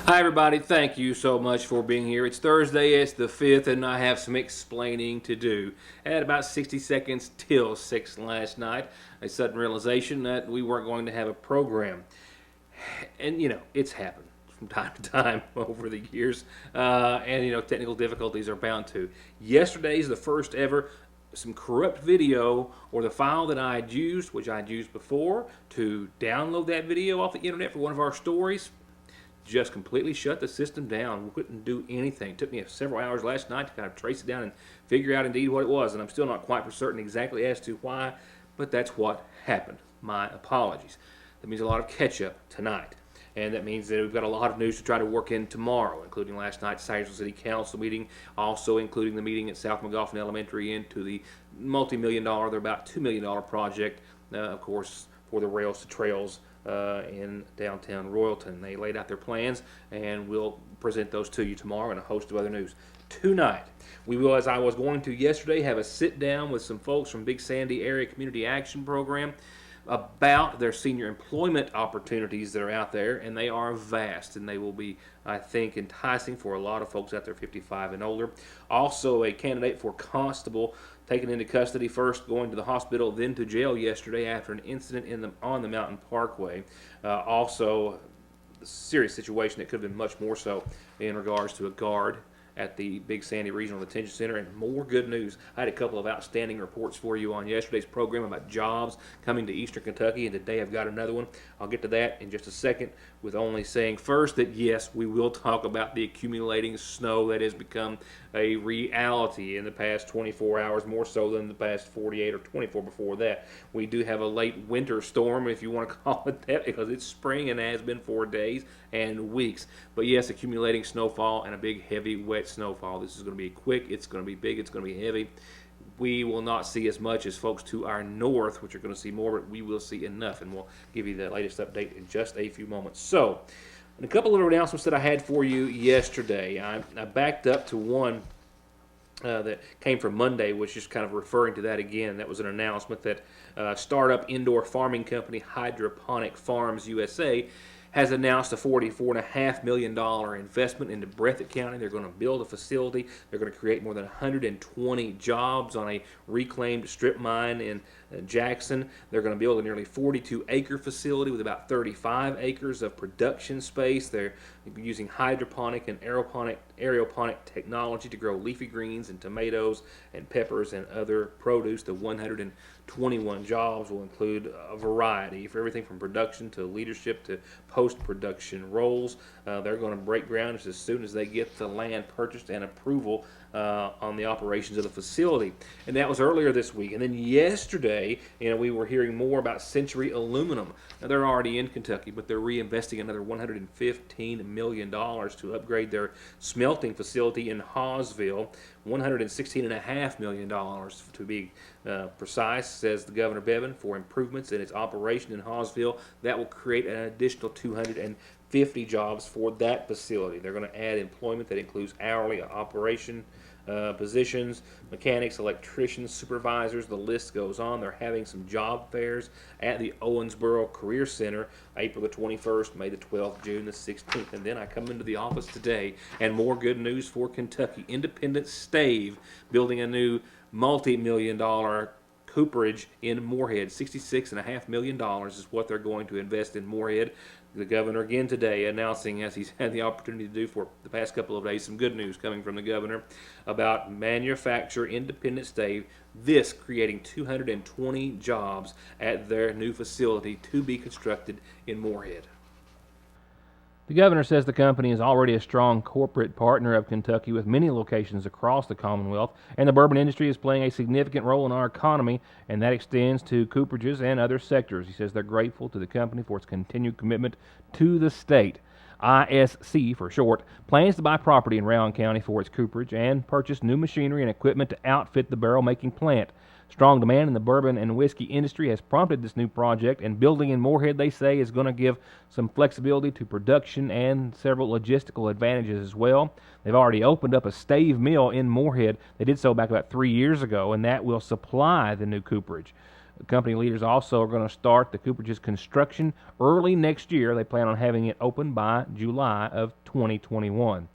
Hi everybody, thank you so much for being here. It's Thursday, it's the 5th, and I have some explaining to do. I had about 60 seconds till 6 last night, a sudden realization that we weren't going to have a program. And it's happened from time to time over the years, and technical difficulties are bound to. Yesterday's the first ever some corrupt video, or the file that I had used, which I had used before, to download that video off the internet for one of our stories. Just completely shut the system down. We couldn't do anything. It took me several hours last night to kind of trace it down and figure out indeed what it was, and I'm still not quite for certain exactly as to why, but that's what happened. My apologies. That means a lot of catch-up tonight, and that means that we've got a lot of news to try to work in tomorrow, including last night's Sagersville City Council meeting, also including the meeting at South McGoffin Elementary into the multi-million-dollar, they're about $2 million project, of course, for the Rails to Trails in downtown Royalton. They laid out their plans, and we'll present those to you tomorrow, and a host of other news. Tonight, we will, as I was going to yesterday, have a sit-down with some folks from Big Sandy Area Community Action Program about their senior employment opportunities that are out there, and they are vast, and they will be, I think, enticing for a lot of folks out there 55 and older. Also, a candidate for constable taken into custody, first going to the hospital, then to jail yesterday after an incident on the Mountain Parkway. Also, a serious situation that could have been much more so in regards to a guard at the Big Sandy Regional Detention Center, and more good news. I had a couple of outstanding reports for you on yesterday's program about jobs coming to Eastern Kentucky, and today I've got another one. I'll get to that in just a second, with only saying first that yes, we will talk about the accumulating snow that has become a reality in the past 24 hours, more so than the past 48 or 24 before that. We do have a late winter storm, if you want to call it that, because it's spring and has been for days and weeks. But yes, accumulating snowfall and a big, heavy, wet snowfall. This is going to be quick, it's going to be big, it's going to be heavy. We will not see as much as folks to our north, which are going to see more, but we will see enough, and we'll give you the latest update in just a few moments. So, and a couple of announcements that I had for you yesterday. I backed up to one that came from Monday, which is kind of referring to that again. That was an announcement that startup indoor farming company Hydroponic Farms USA has announced a $44.5 million investment into Breathitt County. They're going to build a facility. They're going to create more than 120 jobs on a reclaimed strip mine in Jackson. They're going to build a nearly 42-acre facility with about 35 acres of production space. They're using hydroponic and aeroponic technology to grow leafy greens and tomatoes and peppers and other produce. The 121 jobs will include a variety, for everything from production to leadership to post-production roles. They're going to break ground as soon as they get the land purchased and approval on the operations of the facility. And that was earlier this week. And then yesterday, we were hearing more about Century Aluminum. Now, they're already in Kentucky, but they're reinvesting another $115 million to upgrade their smelting facility in Hawesville. $116.5 million to be precise, says the Governor Bevin, for improvements in its operation in Hawesville. That will create an additional 250 jobs for that facility. They're going to add employment that includes hourly operation positions, mechanics, electricians, supervisors, the list goes on. They're having some job fairs at the Owensboro Career Center, April the 21st, May the 12th, June the 16th. And then I come into the office today, and more good news for Kentucky. Independent Stave building a new multi-million-dollar cooperage in Moorhead. $66.5 million is what they're going to invest in Moorhead. The governor again today announcing, as he's had the opportunity to do for the past couple of days, some good news coming from the governor about manufacturer Independent Stave, this creating 220 jobs at their new facility to be constructed in Moorhead. The governor says the company is already a strong corporate partner of Kentucky with many locations across the Commonwealth, and the bourbon industry is playing a significant role in our economy, and that extends to cooperages and other sectors. He says they're grateful to the company for its continued commitment to the state. ISC, for short, plans to buy property in Rowan County for its cooperage and purchase new machinery and equipment to outfit the barrel-making plant. Strong demand in the bourbon and whiskey industry has prompted this new project, and building in Moorhead, they say, is going to give some flexibility to production and several logistical advantages as well. They've already opened up a stave mill in Moorhead. They did so back about 3 years ago, and that will supply the new cooperage. The company leaders also are going to start the cooperage's construction early next year. They plan on having it open by July of 2021.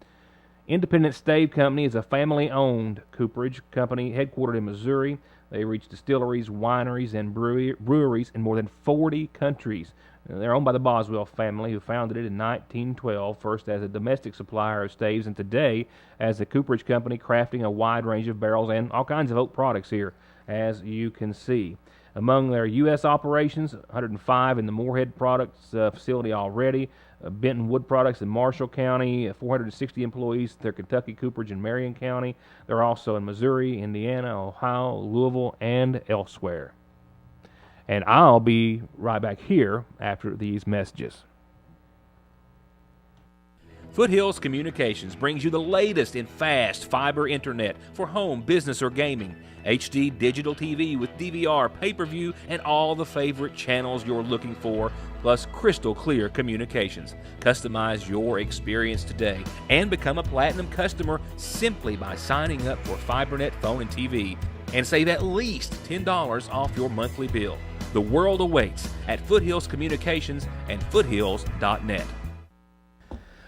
Independent Stave Company is a family-owned cooperage company headquartered in Missouri. They reach distilleries, wineries, and breweries in more than 40 countries. They're owned by the Boswell family, who founded it in 1912, first as a domestic supplier of staves and today as a cooperage company crafting a wide range of barrels and all kinds of oak products here, as you can see. Among their U.S. operations, 105 in the Moorhead Products facility already, Benton Wood Products in Marshall County, 460 employees at their Kentucky Cooperage in Marion County. They're also in Missouri, Indiana, Ohio, Louisville, and elsewhere. And I'll be right back here after these messages. Foothills Communications brings you the latest in fast fiber internet for home, business, or gaming. HD digital TV with DVR, pay-per-view, and all the favorite channels you're looking for, plus crystal clear communications. Customize your experience today and become a platinum customer simply by signing up for FiberNet phone and TV and save at least $10 off your monthly bill. The world awaits at Foothills Communications and foothills.net.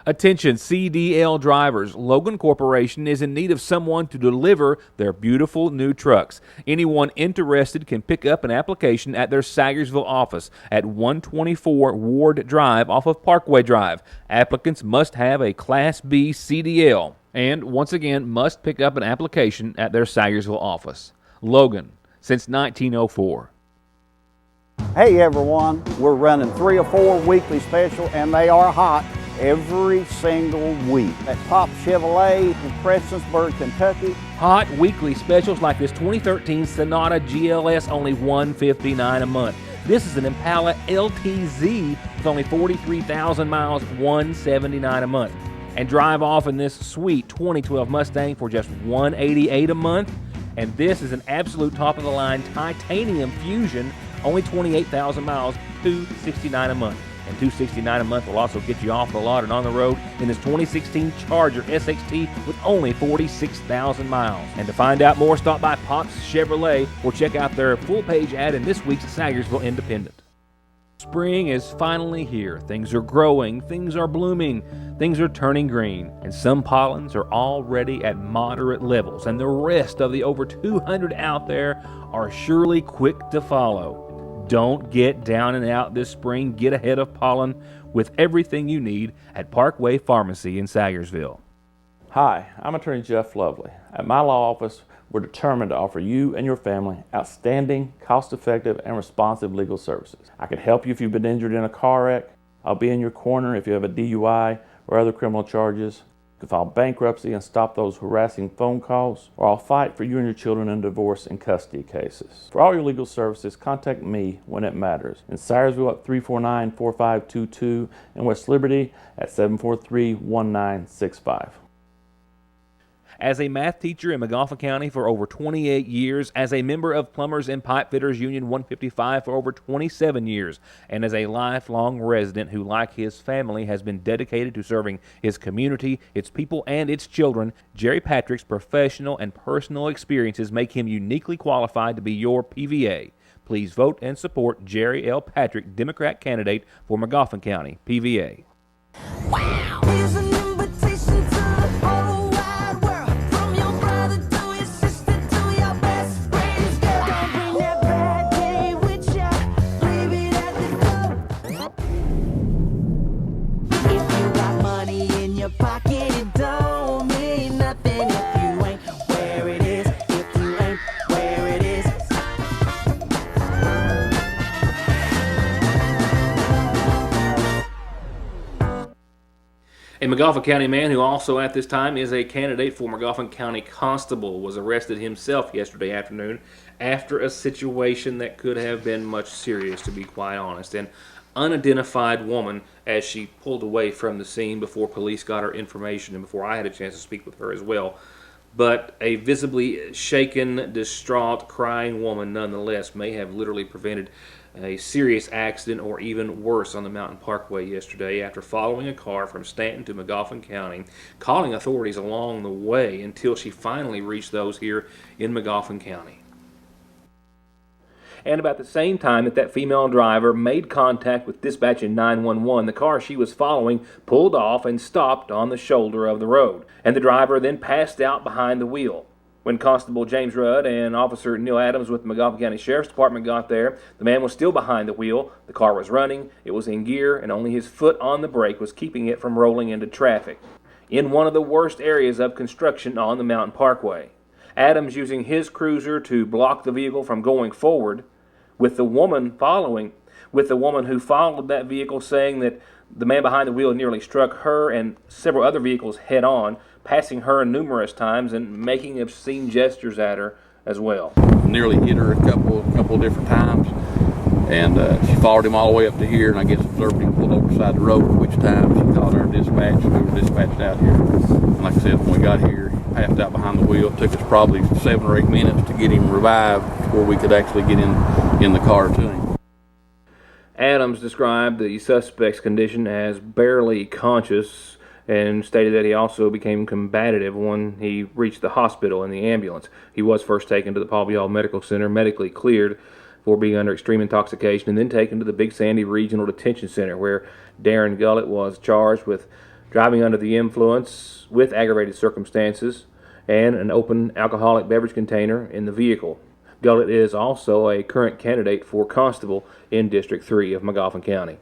Attention CDL drivers, Logan Corporation is in need of someone to deliver their beautiful new trucks. Anyone interested can pick up an application at their Sagersville office at 124 Ward Drive off of Parkway Drive. Applicants must have a Class B CDL and, once again, must pick up an application at their Sagersville office. Logan, since 1904. Hey everyone, we're running 3 or 4 weekly specials and they are hot every single week at Pop Chevrolet in Prestonsburg, Kentucky. Hot weekly specials like this 2013 Sonata GLS, only $159 a month. This is an Impala LTZ with only 43,000 miles, $179 a month. And drive off in this sweet 2012 Mustang for just $188 a month. And this is an absolute top-of-the-line titanium Fusion, only 28,000 miles, $269 a month. And $269 a month will also get you off the lot and on the road in this 2016 Charger SXT with only 46,000 miles. And to find out more, stop by Pop's Chevrolet or check out their full-page ad in this week's Sagersville Independent. Spring is finally here. Things are growing, things are blooming, things are turning green, and some pollens are already at moderate levels, and the rest of the over 200 out there are surely quick to follow. Don't get down and out this spring. Get ahead of pollen with everything you need at Parkway Pharmacy in Sagersville. Hi, I'm Attorney Jeff Lovely. At my law office, we're determined to offer you and your family outstanding, cost-effective, and responsive legal services. I can help you if you've been injured in a car wreck. I'll be in your corner if you have a DUI or other criminal charges. You can file bankruptcy and stop those harassing phone calls, or I'll fight for you and your children in divorce and custody cases. For all your legal services, contact me when it matters. In Sayersville at 349-4522 and West Liberty at 743-1965. As a math teacher in McGoffin County for over 28 years, as a member of Plumbers and Pipe Fitters Union 155 for over 27 years, and as a lifelong resident who, like his family, has been dedicated to serving his community, its people, and its children, Jerry Patrick's professional and personal experiences make him uniquely qualified to be your PVA. Please vote and support Jerry L. Patrick, Democrat candidate for McGoffin County, PVA. Wow! A McGoffin County man who also at this time is a candidate for McGoffin County Constable was arrested himself yesterday afternoon after a situation that could have been much serious, to be quite honest. An unidentified woman, as she pulled away from the scene before police got her information and before I had a chance to speak with her as well. But a visibly shaken, distraught, crying woman nonetheless may have literally prevented a serious accident or even worse on the Mountain Parkway yesterday after following a car from Stanton to McGoffin County, calling authorities along the way until she finally reached those here in McGoffin County. And about the same time that female driver made contact with dispatch in 911, the car she was following pulled off and stopped on the shoulder of the road, and the driver then passed out behind the wheel. When Constable James Rudd and Officer Neil Adams with the McGoffin County Sheriff's Department got there, the man was still behind the wheel, the car was running, it was in gear, and only his foot on the brake was keeping it from rolling into traffic, in one of the worst areas of construction on the Mountain Parkway. Adams using his cruiser to block the vehicle from going forward, with the woman who followed that vehicle saying that the man behind the wheel nearly struck her and several other vehicles head on, passing her numerous times and making obscene gestures at her as well. Nearly hit her a couple of different times, and she followed him all the way up to here, and I guess observed him pull over the side of the road, at which time she called our dispatch. We were dispatched out here. And like I said, when we got here, he passed out behind the wheel. It took us probably 7 or 8 minutes to get him revived before we could actually get in the car to him. Adams described the suspect's condition as barely conscious and stated that he also became combative when he reached the hospital in the ambulance. He was first taken to the Paul B. Hall Medical Center, medically cleared for being under extreme intoxication, and then taken to the Big Sandy Regional Detention Center, where Darren Gullett was charged with driving under the influence with aggravated circumstances and an open alcoholic beverage container in the vehicle. Gullett is also a current candidate for constable in District 3 of McGoffin County.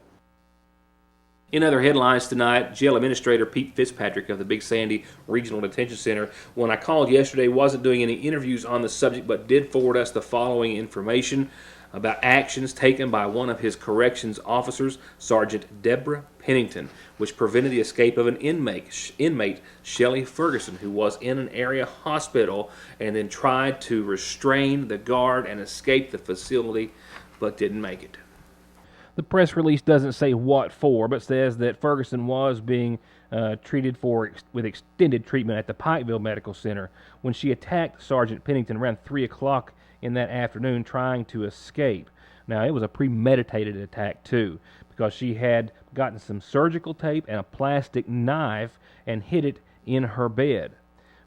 In other headlines tonight, Jail Administrator Pete Fitzpatrick of the Big Sandy Regional Detention Center, when I called yesterday, wasn't doing any interviews on the subject, but did forward us the following information about actions taken by one of his corrections officers, Sergeant Deborah Pennington, which prevented the escape of an inmate, Shelley Ferguson, who was in an area hospital and then tried to restrain the guard and escape the facility, but didn't make it. The press release doesn't say what for, but says that Ferguson was being treated with extended treatment at the Pikeville Medical Center when she attacked Sergeant Pennington around 3 o'clock in that afternoon, trying to escape. Now, it was a premeditated attack, too, because she had gotten some surgical tape and a plastic knife and hid it in her bed.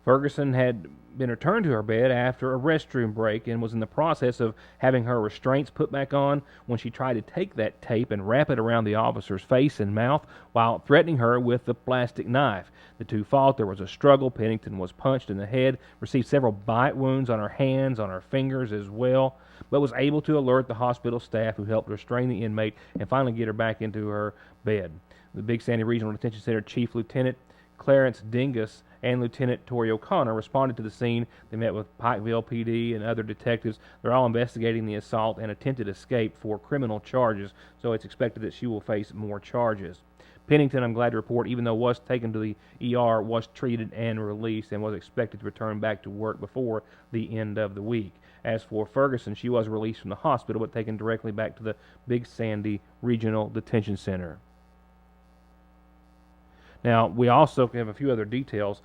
Ferguson had been returned to her bed after a restroom break and was in the process of having her restraints put back on when she tried to take that tape and wrap it around the officer's face and mouth while threatening her with the plastic knife. The two fought. There was a struggle. Pennington was punched in the head, received several bite wounds on her hands, on her fingers as well, but was able to alert the hospital staff, who helped restrain the inmate and finally get her back into her bed. The Big Sandy Regional Detention Center Chief Lieutenant Clarence Dingus and Lieutenant Tori O'Connor responded to the scene. They met with Pikeville PD and other detectives. They're all investigating the assault and attempted escape for criminal charges, so it's expected that she will face more charges. Pennington, I'm glad to report, even though was taken to the ER, was treated and released and was expected to return back to work before the end of the week. As for Ferguson, she was released from the hospital but taken directly back to the Big Sandy Regional Detention Center. Now, we also have a few other details.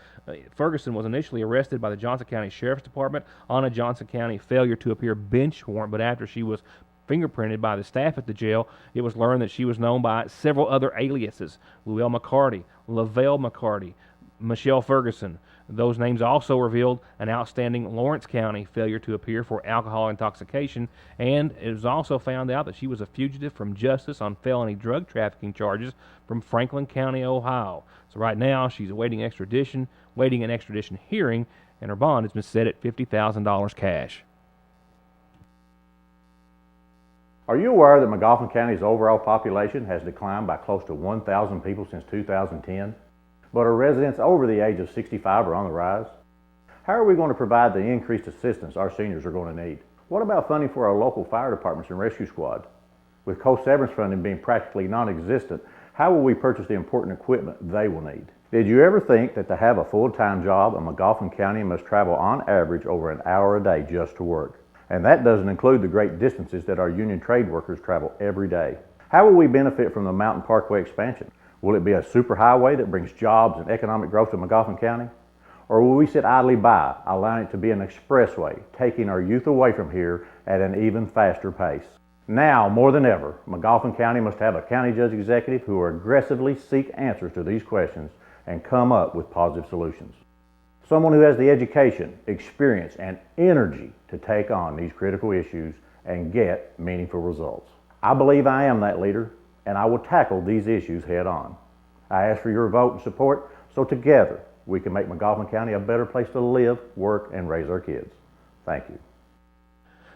Ferguson was initially arrested by the Johnson County Sheriff's Department on a Johnson County failure to appear bench warrant, but after she was fingerprinted by the staff at the jail, it was learned that she was known by several other aliases: Luell McCarty, Lavelle McCarty, Michelle Ferguson. Those names also revealed an outstanding Lawrence County failure to appear for alcohol intoxication, and it was also found out that she was a fugitive from justice on felony drug trafficking charges from Franklin County, Ohio. So right now, she's awaiting extradition, waiting an extradition hearing, and her bond has been set at $50,000 cash. Are you aware that McGoffin County's overall population has declined by close to 1,000 people since 2010? But our residents over the age of 65 are on the rise? How are we going to provide the increased assistance our seniors are going to need? What about funding for our local fire departments and rescue squad? With co-severance funding being practically non-existent, how will we purchase the important equipment they will need? Did you ever think that to have a full-time job in McGoffin County must travel on average over an hour a day just to work? And that doesn't include the great distances that our union trade workers travel every day. How will we benefit from the Mountain Parkway expansion? Will it be a superhighway that brings jobs and economic growth to McGoffin County? Or will we sit idly by, allowing it to be an expressway, taking our youth away from here at an even faster pace? Now, more than ever, McGoffin County must have a county judge executive who will aggressively seek answers to these questions and come up with positive solutions. Someone who has the education, experience, and energy to take on these critical issues and get meaningful results. I believe I am that leader, and I will tackle these issues head on. I ask for your vote and support so together we can make McGoffin County a better place to live, work, and raise our kids. Thank you.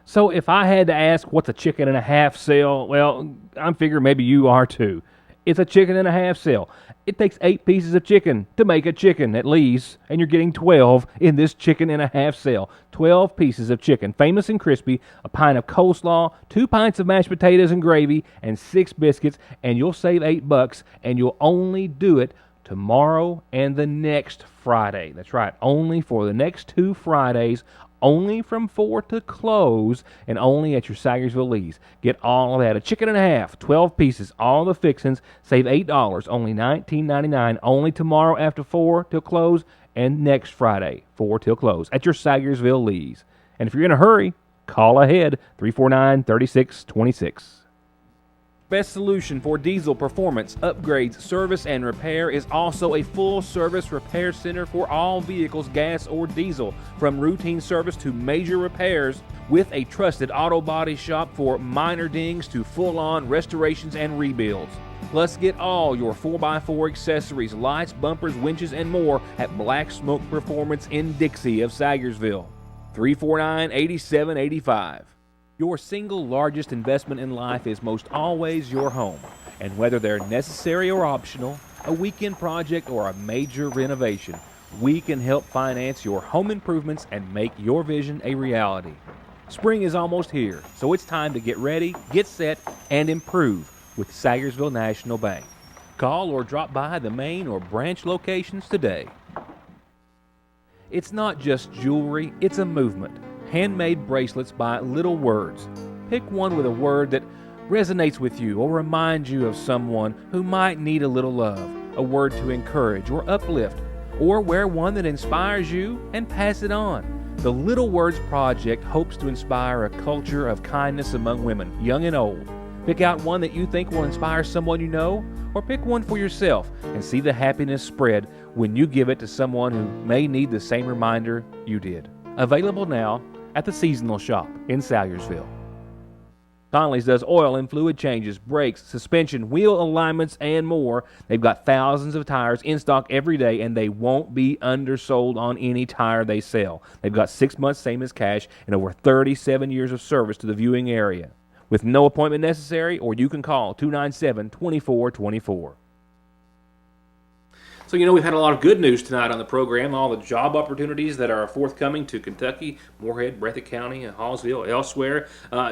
So if I had to ask what's a chicken and a half cell, well, I'm figuring maybe you are too. It's a chicken and a half cell. It takes 8 pieces of chicken to make a chicken at least, and you're getting 12 in this chicken and a half cell. 12 pieces of chicken, famous and crispy, a pint of coleslaw, 2 pints of mashed potatoes and gravy, and 6 biscuits, and you'll save $8, and you'll only do it tomorrow and the next Friday. That's right, only for the next 2 Fridays, only from 4 to close, and only at your Sagersville Lee's. Get all of that. A chicken and a half, 12 pieces, all the fixings, save $8, only $19.99, only tomorrow after 4 till close, and next Friday, 4 till close, at your Sagersville Lee's. And if you're in a hurry, call ahead, 349-3626. Best solution for diesel performance, upgrades, service, and repair is also a full-service repair center for all vehicles, gas or diesel, from routine service to major repairs, with a trusted auto body shop for minor dings to full-on restorations and rebuilds. Plus, get all your 4x4 accessories, lights, bumpers, winches, and more at Black Smoke Performance in Dixie of Sagersville, 349-8785. Your single largest investment in life is most always your home. And whether they're necessary or optional, a weekend project or a major renovation, we can help finance your home improvements and make your vision a reality. Spring is almost here, so it's time to get ready, get set, and improve with Sagersville National Bank. Call or drop by the main or branch locations today. It's not just jewelry, it's a movement. Handmade bracelets by Little Words. Pick one with a word that resonates with you or reminds you of someone who might need a little love, a word to encourage or uplift, or wear one that inspires you and pass it on. The Little Words Project hopes to inspire a culture of kindness among women, young and old. Pick out one that you think will inspire someone you know, or pick one for yourself and see the happiness spread when you give it to someone who may need the same reminder you did. Available now at the seasonal shop in Sagersville. Connelly's does oil and fluid changes, brakes, suspension, wheel alignments, and more. They've got thousands of tires in stock every day, and they won't be undersold on any tire they sell. They've got 6 months same as cash and over 37 years of service to the viewing area. With no appointment necessary, or you can call 297-2424. So, we've had a lot of good news tonight on the program, all the job opportunities that are forthcoming to Kentucky, Moorhead, Breathitt County, Hallsville, elsewhere.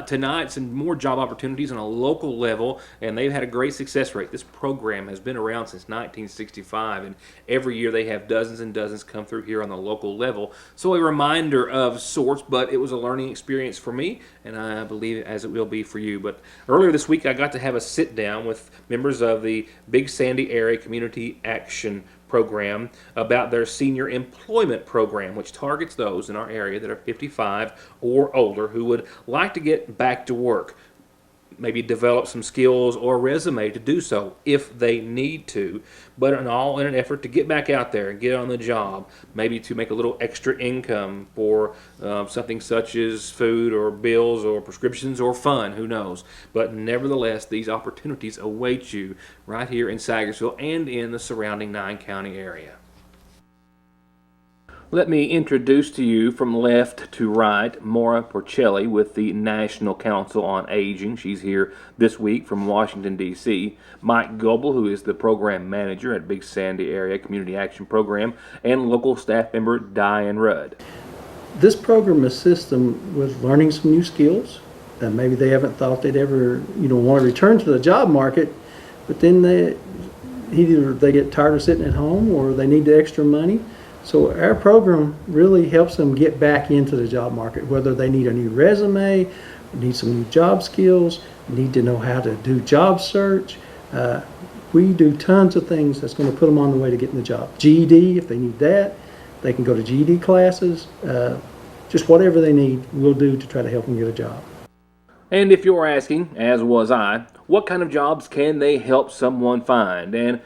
Tonight, some more job opportunities on a local level, and they've had a great success rate. This program has been around since 1965, and every year they have dozens and dozens come through here on the local level. So a reminder of sorts, but it was a learning experience for me, and I believe as it will be for you. But earlier this week, I got to have a sit-down with members of the Big Sandy Area Community Action Program about their senior employment program, which targets those in our area that are 55 or older who would like to get back to work, maybe develop some skills or resume to do so if they need to, but all in an effort to get back out there and get on the job, maybe to make a little extra income for something such as food or bills or prescriptions or fun, who knows. But nevertheless, these opportunities await you right here in Sagersville and in the surrounding 9-county area. Let me introduce to you from left to right Maura Porcelli with the National Council on Aging. She's here this week from Washington, D.C. Mike Goebel, who is the program manager at Big Sandy Area Community Action Program, and local staff member Diane Rudd. This program assists them with learning some new skills that maybe they haven't thought they'd ever want to return to the job market, but then either they get tired of sitting at home or they need the extra money. So our program really helps them get back into the job market, whether they need a new resume, need some new job skills, need to know how to do job search. We do tons of things that's going to put them on the way to getting the job. GED, if they need that, they can go to GED classes. Just whatever they need, we'll do to try to help them get a job. And if you're asking, as was I, what kind of jobs can they help someone find? And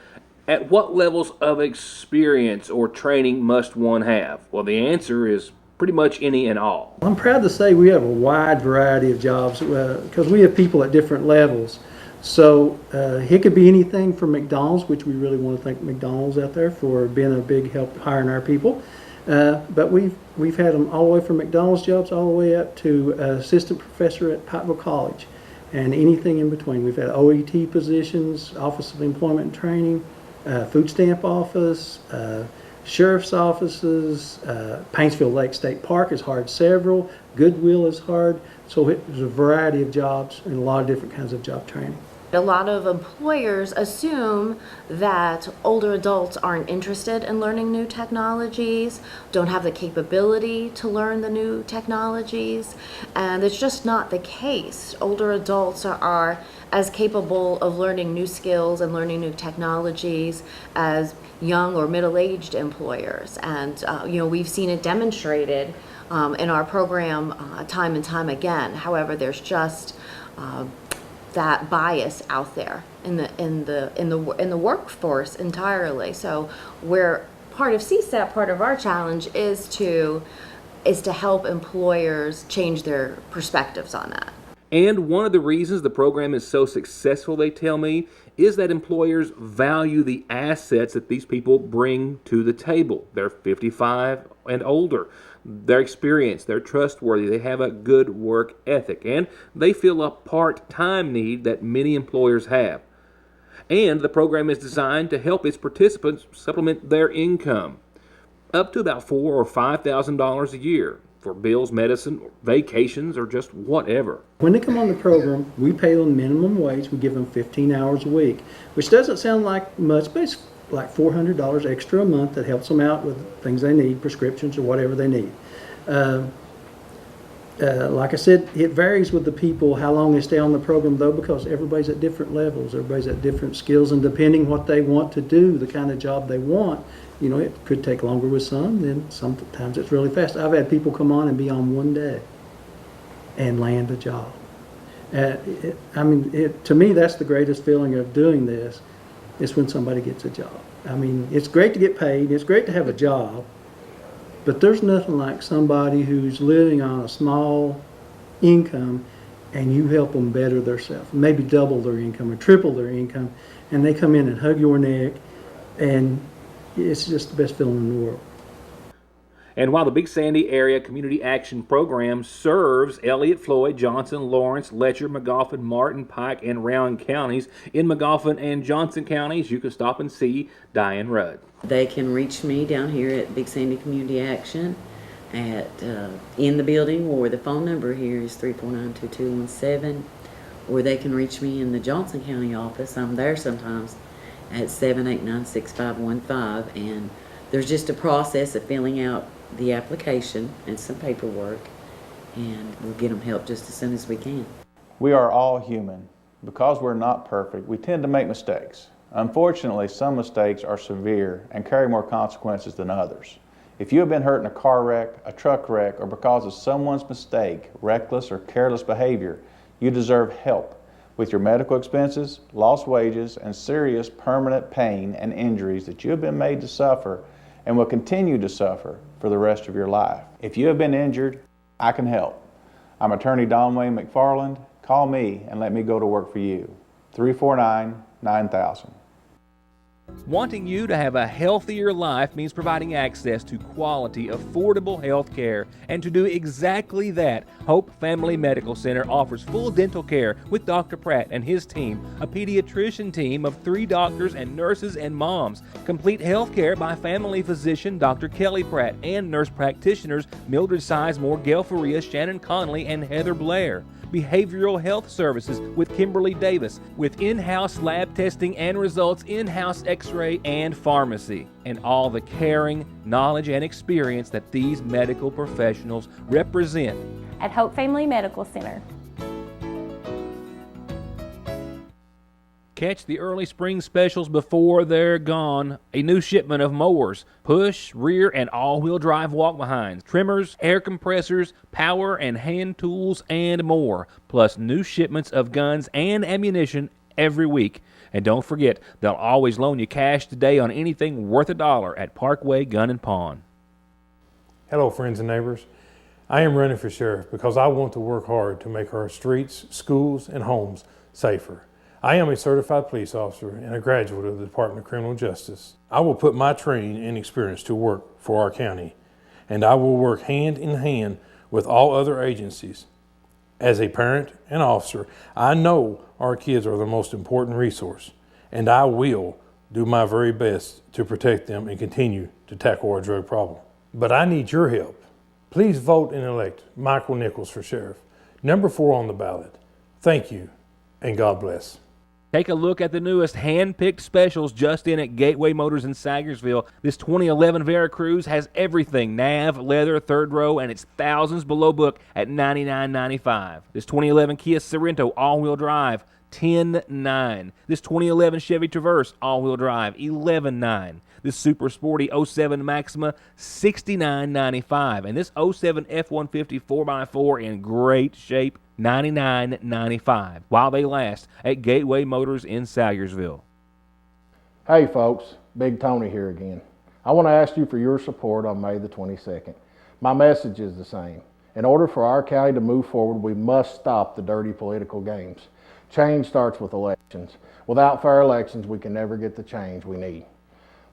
at what levels of experience or training must one have? Well, the answer is pretty pretty much any and all. I'm proud to say we have a wide variety of jobs because we have people at different levels. So it could be anything from McDonald's, which we really want to thank McDonald's out there for being a big help hiring our people. But we've had them all the way from McDonald's jobs all the way up to assistant professor at Pikeville College and anything in between. We've had OET positions, Office of Employment and Training, food stamp office, sheriff's offices, Paintsville Lake State Park has hired several, Goodwill is hired. So there's a variety of jobs and a lot of different kinds of job training. A lot of employers assume that older adults aren't interested in learning new technologies, don't have the capability to learn the new technologies, and it's just not the case. Older adults are as capable of learning new skills and learning new technologies as young or middle-aged employers, and we've seen it demonstrated in our program time and time again. However, there's just that bias out there in the workforce entirely. So we're part of CSAP, part of our challenge is to help employers change their perspectives on that. And one of the reasons the program is so successful, they tell me, is that employers value the assets that these people bring to the table. They're 55 and older. They're experienced, they're trustworthy, they have a good work ethic, and they fill a part-time need that many employers have. And the program is designed to help its participants supplement their income, up to about $4,000 or $5,000 a year for bills, medicine, vacations, or just whatever. When they come on the program, we pay them minimum wage. We give them 15 hours a week, which doesn't sound like much, but it's like $400 extra a month that helps them out with things they need, prescriptions or whatever they need. Like I said, it varies with the people how long they stay on the program, though, because everybody's at different levels, everybody's at different skills, and depending what they want to do, the kind of job they want, it could take longer with some, then sometimes it's really fast. I've had people come on and be on one day and land a job. To me, that's the greatest feeling of doing this, is when somebody gets a job. I mean, it's great to get paid, it's great to have a job, but there's nothing like somebody who's living on a small income and you help them better themselves, maybe double their income or triple their income, and they come in and hug your neck, and it's just the best feeling in the world. And while the Big Sandy Area Community Action Program serves Elliott, Floyd, Johnson, Lawrence, Letcher, Magoffin, Martin, Pike, and Rowan counties, in Magoffin and Johnson counties, you can stop and see Diane Rudd. They can reach me down here at Big Sandy Community Action in the building, or the phone number here is 349-2217, or they can reach me in the Johnson County office. I'm there sometimes at 789-6515, and there's just a process of filling out the application and some paperwork, and we'll get them help just as soon as we can. We are all human. Because we're not perfect, we tend to make mistakes. Unfortunately, some mistakes are severe and carry more consequences than others. If you have been hurt in a car wreck, a truck wreck, or because of someone's mistake, reckless or careless behavior, you deserve help with your medical expenses, lost wages, and serious permanent pain and injuries that you have been made to suffer and will continue to suffer for the rest of your life. If you have been injured, I can help. I'm attorney Don Wayne McFarland. Call me and let me go to work for you. 349-9000. Wanting you to have a healthier life means providing access to quality, affordable health care. And to do exactly that, Hope Family Medical Center offers full dental care with Dr. Pratt and his team, a pediatrician team of 3 doctors and nurses and moms, complete health care by family physician Dr. Kelly Pratt and nurse practitioners Mildred Sizemore, Gail Faria, Shannon Conley, and Heather Blair. Behavioral health services with Kimberly Davis, with in-house lab testing and results, in-house x-ray and pharmacy, and all the caring, knowledge, and experience that these medical professionals represent at Hope Family Medical Center. Catch the early spring specials before they're gone. A new shipment of mowers, push, rear, and all-wheel drive walk-behinds, trimmers, air compressors, power and hand tools, and more. Plus new shipments of guns and ammunition every week. And don't forget, they'll always loan you cash today on anything worth $1 at Parkway Gun and Pawn. Hello, friends and neighbors. I am running for sheriff because I want to work hard to make our streets, schools, and homes safer. I am a certified police officer and a graduate of the Department of Criminal Justice. I will put my training and experience to work for our county, and I will work hand in hand with all other agencies. As a parent and officer, I know our kids are the most important resource, and I will do my very best to protect them and continue to tackle our drug problem. But I need your help. Please vote and elect Michael Nichols for sheriff, number 4 on the ballot. Thank you, and God bless. Take a look at the newest hand-picked specials just in at Gateway Motors in Sagersville. This 2011 Veracruz has everything, nav, leather, third row, and it's thousands below book at $99.95. This 2011 Kia Sorento all-wheel drive, $10.9. This 2011 Chevy Traverse all-wheel drive, $11.9. This super sporty 07 Maxima, $69.95. And this 07 F-150 4x4 in great shape, $99.95. While they last at Gateway Motors in Sagersville. Hey folks, Big Tony here again. I want to ask you for your support on May the 22nd. My message is the same. In order for our county to move forward, we must stop the dirty political games. Change starts with elections. Without fair elections, we can never get the change we need.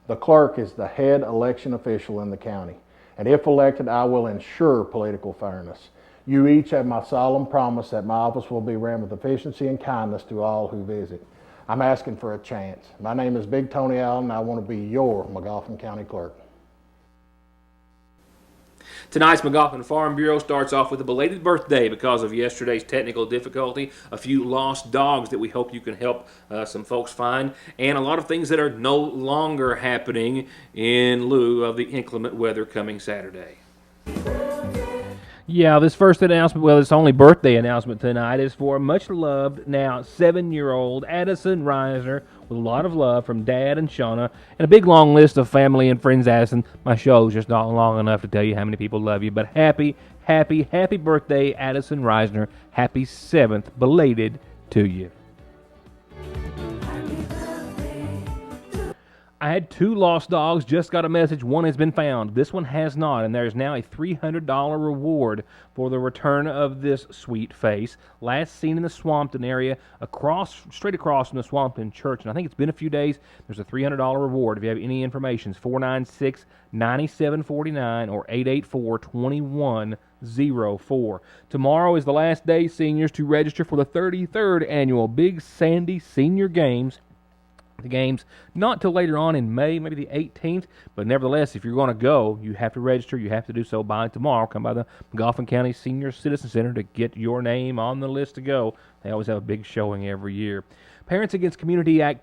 The clerk is the head election official in the county, and if elected, I will ensure political fairness. You each have my solemn promise that my office will be ran with efficiency and kindness to all who visit. I'm asking for a chance. My name is Big Tony Allen, and I want to be your McGoffin County Clerk. Tonight's McGoffin Farm Bureau starts off with a belated birthday because of yesterday's technical difficulty, a few lost dogs that we hope you can help some folks find, and a lot of things that are no longer happening in lieu of the inclement weather coming Saturday. Yeah, this first announcement, well, it's only birthday announcement tonight, is for much-loved, now 7-year-old Addison Risner, with a lot of love from Dad and Shauna, and a big long list of family and friends, Addison. My show's just not long enough to tell you how many people love you, but happy, happy, happy birthday, Addison Risner. Happy 7th, belated to you. I had 2 lost dogs, just got a message, one has been found. This one has not, and there is now a $300 reward for the return of this sweet face. Last seen in the Swampton area, straight across from the Swampton Church, and I think it's been a few days. There's a $300 reward. If you have any information, it's 496-9749 or 884-2104. Tomorrow is the last day, seniors, to register for the 33rd annual Big Sandy Senior Games. The game's not till later on in May, maybe the 18th, but nevertheless, if you're going to go, you have to register. You have to do so by tomorrow. Come by the McGoffin County Senior Citizen Center to get your name on the list to go. They always have a big showing every year. Parents Against Community I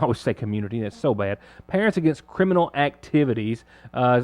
always say community, that's so bad. Parents Against Criminal Activities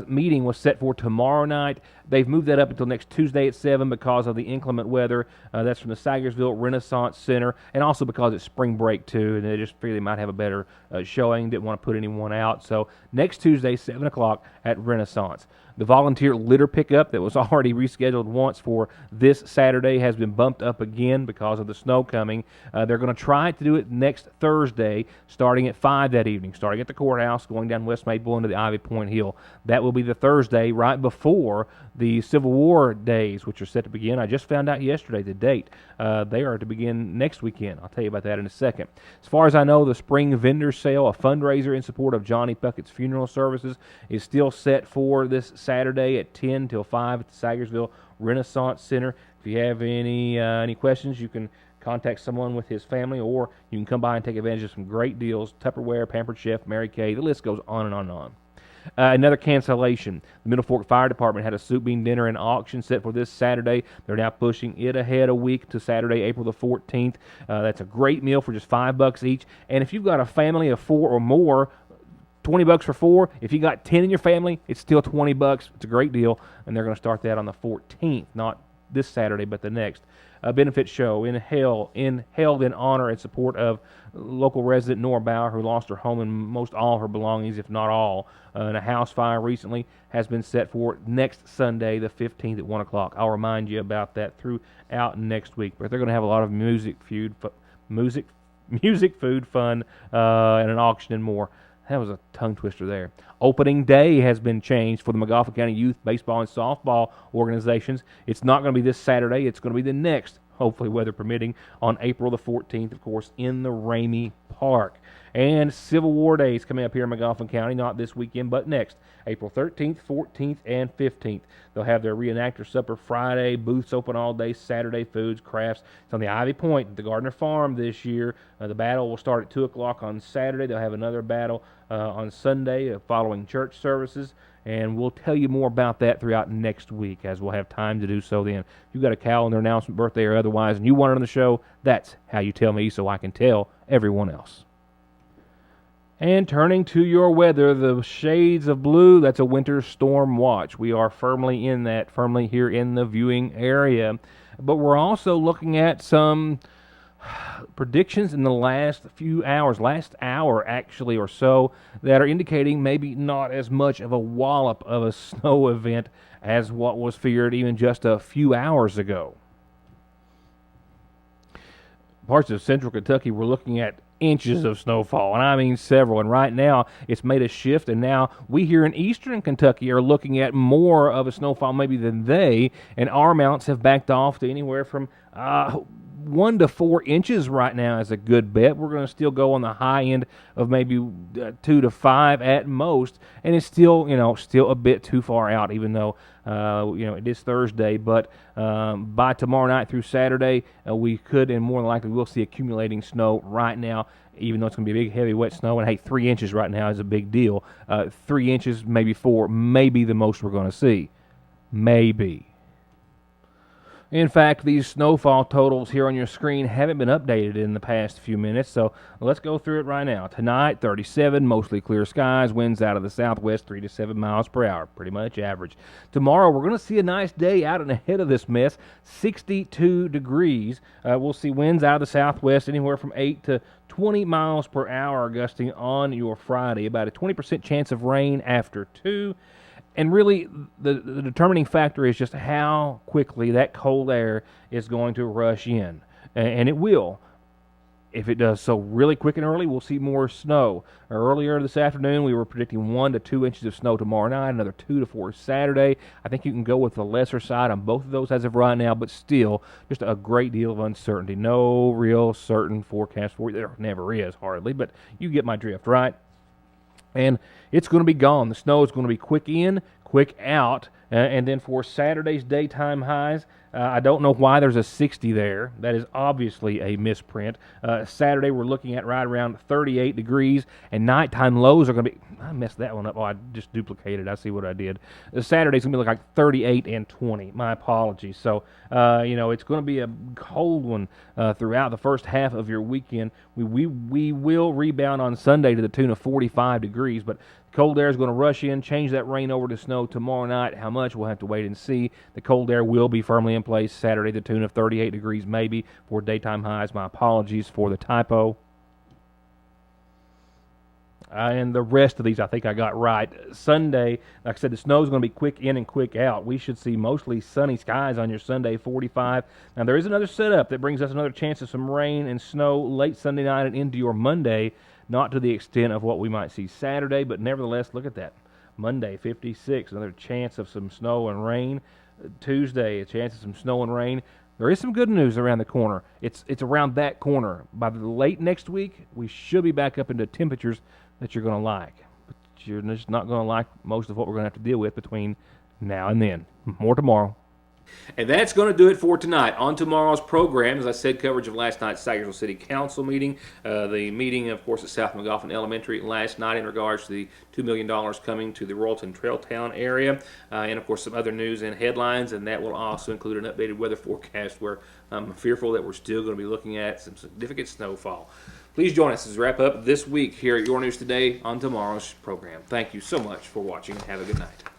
meeting was set for tomorrow night. They've moved that up until next Tuesday at 7 because of the inclement weather. That's from the Sagersville Renaissance Center, and also because it's spring break too, and they just figured they might have a better showing. Didn't want to put anyone out. So next Tuesday, 7 o'clock at Renaissance. The volunteer litter pickup that was already rescheduled once for this Saturday has been bumped up again because of the snow coming. They're going to try to do it next Thursday, starting at 5 that evening, starting at the courthouse, going down West Maple into the Ivy Point Hill. That will be the Thursday right before the Civil War days, which are set to begin. I just found out yesterday the date. They are to begin next weekend. I'll tell you about that in a second. As far as I know, the spring vendor sale, a fundraiser in support of Johnny Puckett's funeral services, is still set for this Saturday at 10 till 5 at the Sagersville Renaissance Center. If you have any questions, you can contact someone with his family, or you can come by and take advantage of some great deals. Tupperware, Pampered Chef, Mary Kay, the list goes on and on and on. Another cancellation. The Middle Fork Fire Department had a soup bean dinner and auction set for this Saturday. They're now pushing it ahead a week to Saturday, April the 14th. That's a great meal for just $5 each. And if you've got a family of 4 or more, $20 for 4. If you got 10 in your family, it's still $20. It's a great deal, and they're going to start that on the 14th, not this Saturday, but the next. A benefit show held in honor and support of local resident Nora Bauer, who lost her home and most all her belongings, if not all, in a house fire recently, has been set for next Sunday, the 15th at 1 o'clock. I'll remind you about that throughout next week. But they're going to have a lot of music, food, fun, and an auction and more. That was a tongue twister there. Opening day has been changed for the McGoffin County Youth Baseball and Softball organizations. It's not going to be this Saturday. It's going to be the next, hopefully weather permitting, on April the 14th, of course, in the Ramey Park. And Civil War Day is coming up here in McGoffin County, not this weekend, but next, April 13th, 14th, and 15th. They'll have their reenactor supper Friday, booths open all day, Saturday, foods, crafts. It's on the Ivy Point at the Gardner Farm this year. The battle will start at 2 o'clock on Saturday. They'll have another battle on Sunday following church services. And we'll tell you more about that throughout next week, as we'll have time to do so then. If you've got a calendar announcement, birthday or otherwise, and you want it on the show, that's how you tell me so I can tell everyone else. And turning to your weather, the shades of blue, that's a winter storm watch. We are firmly in that, firmly here in the viewing area. But we're also looking at some predictions in the last few hours, last hour actually or so, that are indicating maybe not as much of a wallop of a snow event as what was feared even just a few hours ago. Parts of central Kentucky were looking at inches of snowfall, and I mean several, and right now it's made a shift, and now we here in eastern Kentucky are looking at more of a snowfall maybe than they, and our amounts have backed off to anywhere from 1 to 4 inches right now is a good bet. We're going to still go on the high end of maybe 2 to 5 at most, and it's still, still a bit too far out, even though, it is Thursday. But by tomorrow night through Saturday, we could and more than likely will see accumulating snow right now, even though it's going to be big, heavy, wet snow. And, hey, 3 inches right now is a big deal. 3 inches, maybe 4, maybe the most we're going to see. Maybe. In fact, these snowfall totals here on your screen haven't been updated in the past few minutes, so let's go through it right now. Tonight, 37, mostly clear skies, winds out of the southwest, 3 to 7 miles per hour, pretty much average. Tomorrow, we're going to see a nice day out and ahead of this mess, 62 degrees. We'll see winds out of the southwest anywhere from 8 to 20 miles per hour gusting on your Friday, about a 20% chance of rain after 2. And really, the determining factor is just how quickly that cold air is going to rush in. And it will. If it does so really quick and early, we'll see more snow. Earlier this afternoon, we were predicting 1 to 2 inches of snow tomorrow night, another 2 to 4 Saturday. I think you can go with the lesser side on both of those as of right now, but still, just a great deal of uncertainty. No real certain forecast for you. There never is, hardly, but you get my drift, right? And it's going to be gone. The snow is going to be quick in, quick out. And then for Saturday's daytime highs, I don't know why there's a 60 there. That is obviously a misprint. Saturday we're looking at right around 38 degrees, and nighttime lows are going to be, I messed that one up. Oh, I just duplicated. I see what I did. Saturday's going to be like 38 and 20. My apologies. So, it's going to be a cold one throughout the first half of your weekend. We will rebound on Sunday to the tune of 45 degrees, but cold air is going to rush in, change that rain over to snow tomorrow night. How much, we'll have to wait and see. The cold air will be firmly in place Saturday, the tune of 38 degrees maybe for daytime highs. My apologies for the typo. And the rest of these I think I got right. Sunday, like I said, the snow is going to be quick in and quick out. We should see mostly sunny skies on your Sunday, 45. Now, there is another setup that brings us another chance of some rain and snow late Sunday night and into your Monday. Not to the extent of what we might see Saturday, but nevertheless, look at that. Monday, 56, another chance of some snow and rain. Tuesday, a chance of some snow and rain. There is some good news around the corner. It's around that corner. By the late next week, we should be back up into temperatures that you're going to like. But you're just not going to like most of what we're going to have to deal with between now and then. More tomorrow. And that's going to do it for tonight. On tomorrow's program, as I said, coverage of last night's Sagersville City Council meeting. The meeting, of course, at South McGoffin Elementary last night in regards to the $2 million coming to the Royalton Trailtown area. And, of course, some other news and headlines. And that will also include an updated weather forecast where I'm fearful that we're still going to be looking at some significant snowfall. Please join us as we wrap up this week here at Your News Today on tomorrow's program. Thank you so much for watching. Have a good night.